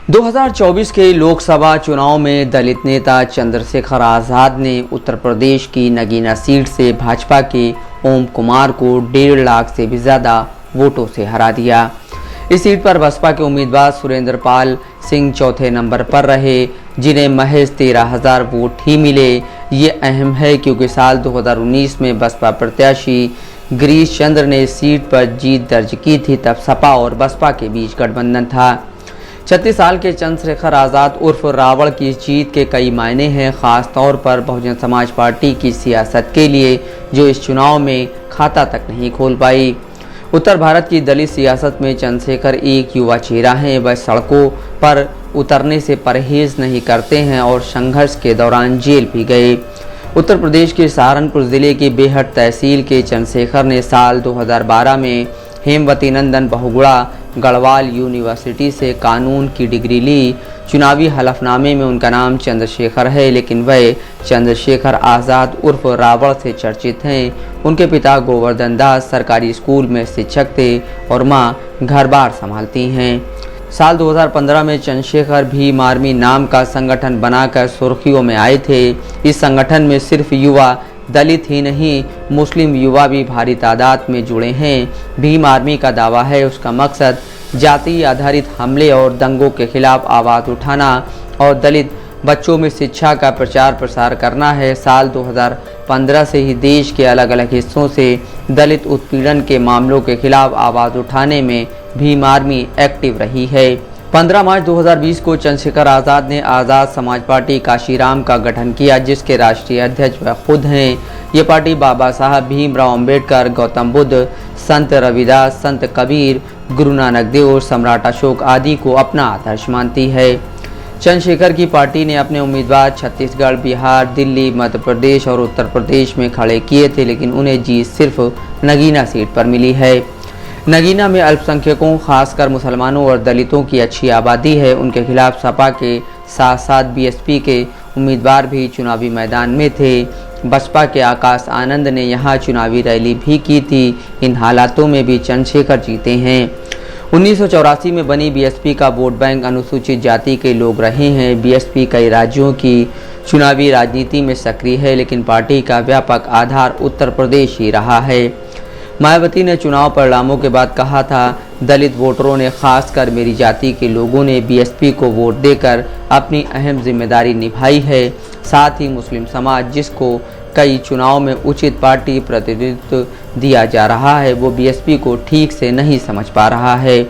2024 के लोकसभा चुनाव में दलित नेता चंद्रशेखर आज़ाद ने उत्तर प्रदेश की नगीना सीट से भाजपा के ओम कुमार को 1.5 लाख से भी ज़्यादा वोटों से हरा दिया। इस सीट पर बसपा के उम्मीदवार सुरेंद्र पाल सिंह चौथे नंबर पर रहे, जिन्हें महज 13,000 वोट ही मिले। ये अहम है क्योंकि साल 2019 में बसपा प्रत्याशी गिरीश चंद्र ने इस सीट पर जीत दर्ज की थी। तब सपा और बसपा के बीच गठबंधन था। 36 साल के चंद्रशेखर आज़ाद उर्फ रावण की जीत के कई मायने हैं, खास तौर पर बहुजन समाज पार्टी की सियासत के लिए, जो इस चुनाव में खाता तक नहीं खोल पाई। उत्तर भारत की दलित सियासत में चंद्रशेखर एक युवा चेहरा हैं। वह सड़कों पर उतरने से परहेज नहीं करते हैं और संघर्ष के दौरान जेल भी गए। उत्तर प्रदेश के सहारनपुर जिले की बेहट तहसील के चंद्रशेखर ने साल 2012 में हेमवती नंदन बहुगुणा गढ़वाल यूनिवर्सिटी से कानून की डिग्री ली। चुनावी हलफनामे में उनका नाम चंद्रशेखर है, लेकिन वह चंद्रशेखर आज़ाद उर्फ रावण से चर्चित हैं। उनके पिता गोवर्धन दास सरकारी स्कूल में शिक्षक थे और मां घर बार संभालती हैं। साल 2015 में चंद्रशेखर भीम आर्मी नाम का संगठन बनाकर सुर्खियों में आए थे। इस संगठन में सिर्फ युवा दलित ही नहीं, मुस्लिम युवा भी भारी तादाद में जुड़े हैं। भीम आर्मी का दावा है उसका मकसद जाति आधारित हमले और दंगों के खिलाफ आवाज़ उठाना और दलित बच्चों में शिक्षा का प्रचार प्रसार करना है। साल 2015 से ही देश के अलग अलग हिस्सों से दलित उत्पीड़न के मामलों के खिलाफ आवाज़ उठाने में भीम आर्मी एक्टिव रही है। 15 मार्च 2020 को चंद्रशेखर आज़ाद ने आज़ाद समाज पार्टी काशीराम का गठन किया, जिसके राष्ट्रीय अध्यक्ष वह खुद हैं। ये पार्टी बाबा साहब भीमराव अंबेडकर, गौतम बुद्ध, संत रविदास, संत कबीर, गुरु नानक देव, सम्राट अशोक आदि को अपना आदर्श मानती है। चंद्रशेखर की पार्टी ने अपने उम्मीदवार छत्तीसगढ़, बिहार, दिल्ली, मध्य प्रदेश और उत्तर प्रदेश में खड़े किए थे, लेकिन उन्हें जीत सिर्फ नगीना सीट पर मिली है। नगीना में अल्पसंख्यकों, खासकर मुसलमानों और दलितों की अच्छी आबादी है। उनके खिलाफ सपा के साथ साथ बीएसपी के उम्मीदवार भी चुनावी मैदान में थे। बसपा के आकाश आनंद ने यहां चुनावी रैली भी की थी। इन हालातों में भी चंद्रशेखर जीते हैं। 1984 में बनी बीएसपी का वोट बैंक अनुसूचित जाति के लोग रहे हैं। बीएसपी कई राज्यों की चुनावी राजनीति में सक्रिय है, लेकिन पार्टी का व्यापक आधार उत्तर प्रदेश ही रहा है। मायावती ने चुनाव परिणामों के बाद कहा था, दलित वोटरों ने, खासकर मेरी जाति के लोगों ने बीएसपी को वोट देकर अपनी अहम जिम्मेदारी निभाई है। साथ ही मुस्लिम समाज, जिसको कई चुनाव में उचित पार्टी प्रतिनिधित्व दिया जा रहा है, वो बीएसपी को ठीक से नहीं समझ पा रहा है।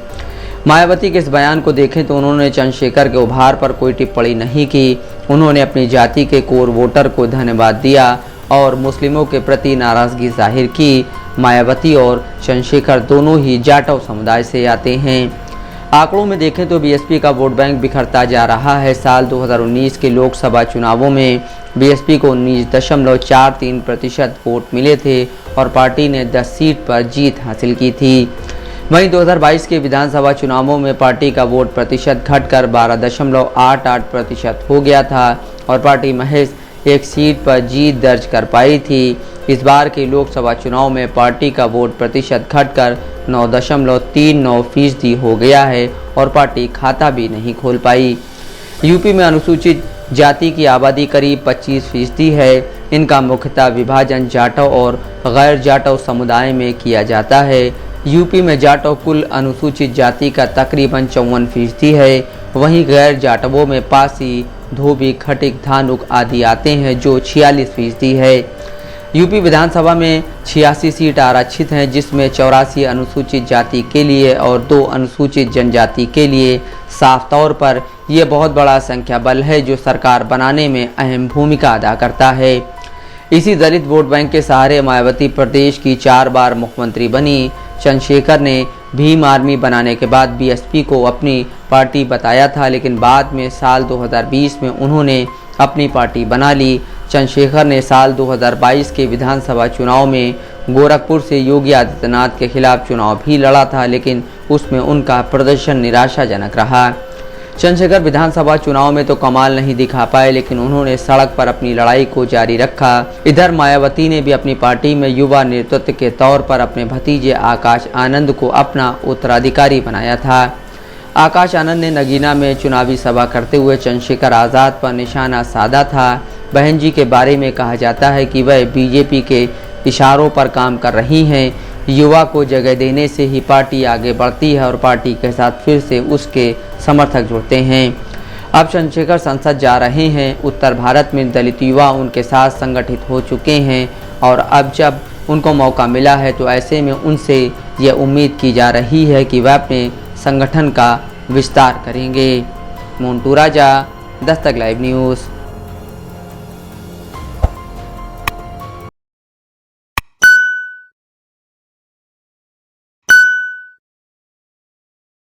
मायावती के इस बयान को देखें तो उन्होंने चंद्रशेखर के उभार पर कोई टिप्पणी नहीं की। उन्होंने अपनी जाति के कोर वोटर को धन्यवाद दिया और मुस्लिमों के प्रति नाराजगी जाहिर की। मायावती और चंद्रशेखर दोनों ही जाटव समुदाय से आते हैं। आंकड़ों में देखें तो बीएसपी का वोट बैंक बिखरता जा रहा है। साल 2019 के लोकसभा चुनावों में बीएसपी को 19.43% वोट मिले थे और पार्टी ने 10 सीट पर जीत हासिल की थी। वहीं 2022 के विधानसभा चुनावों में पार्टी का वोट प्रतिशत घटकर 12.88% हो गया था और पार्टी महज एक सीट पर जीत दर्ज कर पाई थी। इस बार के लोकसभा चुनाव में पार्टी का वोट प्रतिशत घटकर 9.39% हो गया है और पार्टी खाता भी नहीं खोल पाई। यूपी में अनुसूचित जाति की आबादी करीब 25% है। इनका मुख्यतः विभाजन जाटव और गैर जाटव समुदाय में किया जाता है। यूपी में जाटव कुल अनुसूचित जाति का तकरीबन 54% है। वहीं गैर जाटवों में पासी, धोबी, खटिक, धानुक आदि आते हैं, जो 46% है। यूपी विधानसभा में 86 सीट आरक्षित हैं, जिसमें 84 अनुसूचित जाति के लिए और 2 अनुसूचित जनजाति के लिए। साफ तौर पर यह बहुत बड़ा संख्या बल है, जो सरकार बनाने में अहम भूमिका अदा करता है। इसी दलित वोट बैंक के सहारे मायावती प्रदेश की 4 बार मुख्यमंत्री बनी। चंद्रशेखर ने भीम आर्मी बनाने के बाद बीएसपी को अपनी पार्टी बताया था, लेकिन बाद में साल 2020 में उन्होंने अपनी पार्टी बना ली। चंद्रशेखर ने साल 2022 के विधानसभा चुनाव में गोरखपुर से योगी आदित्यनाथ के खिलाफ चुनाव भी लड़ा था, लेकिन उसमें उनका प्रदर्शन निराशाजनक रहा। चंद्रशेखर विधानसभा चुनाव में तो कमाल नहीं दिखा पाए, लेकिन उन्होंने सड़क पर अपनी लड़ाई को जारी रखा। इधर मायावती ने भी अपनी पार्टी में युवा नेतृत्व के तौर पर अपने भतीजे आकाश आनंद को अपना उत्तराधिकारी बनाया था। आकाश आनंद ने नगीना में चुनावी सभा करते हुए चंद्रशेखर आज़ाद पर निशाना साधा था। बहन जी के बारे में कहा जाता है कि वह बीजेपी के इशारों पर काम कर रही हैं। युवा को जगह देने से ही पार्टी आगे बढ़ती है और पार्टी के साथ फिर से उसके समर्थक जुड़ते हैं। अब चंद्रशेखर संसद जा रहे हैं। उत्तर भारत में दलित युवा उनके साथ संगठित हो चुके हैं और अब जब उनको मौका मिला है तो ऐसे में उनसे यह उम्मीद की जा रही है कि वह अपने संगठन का विस्तार करेंगे। मोन्टू राजा, दस्तक लाइव न्यूज़।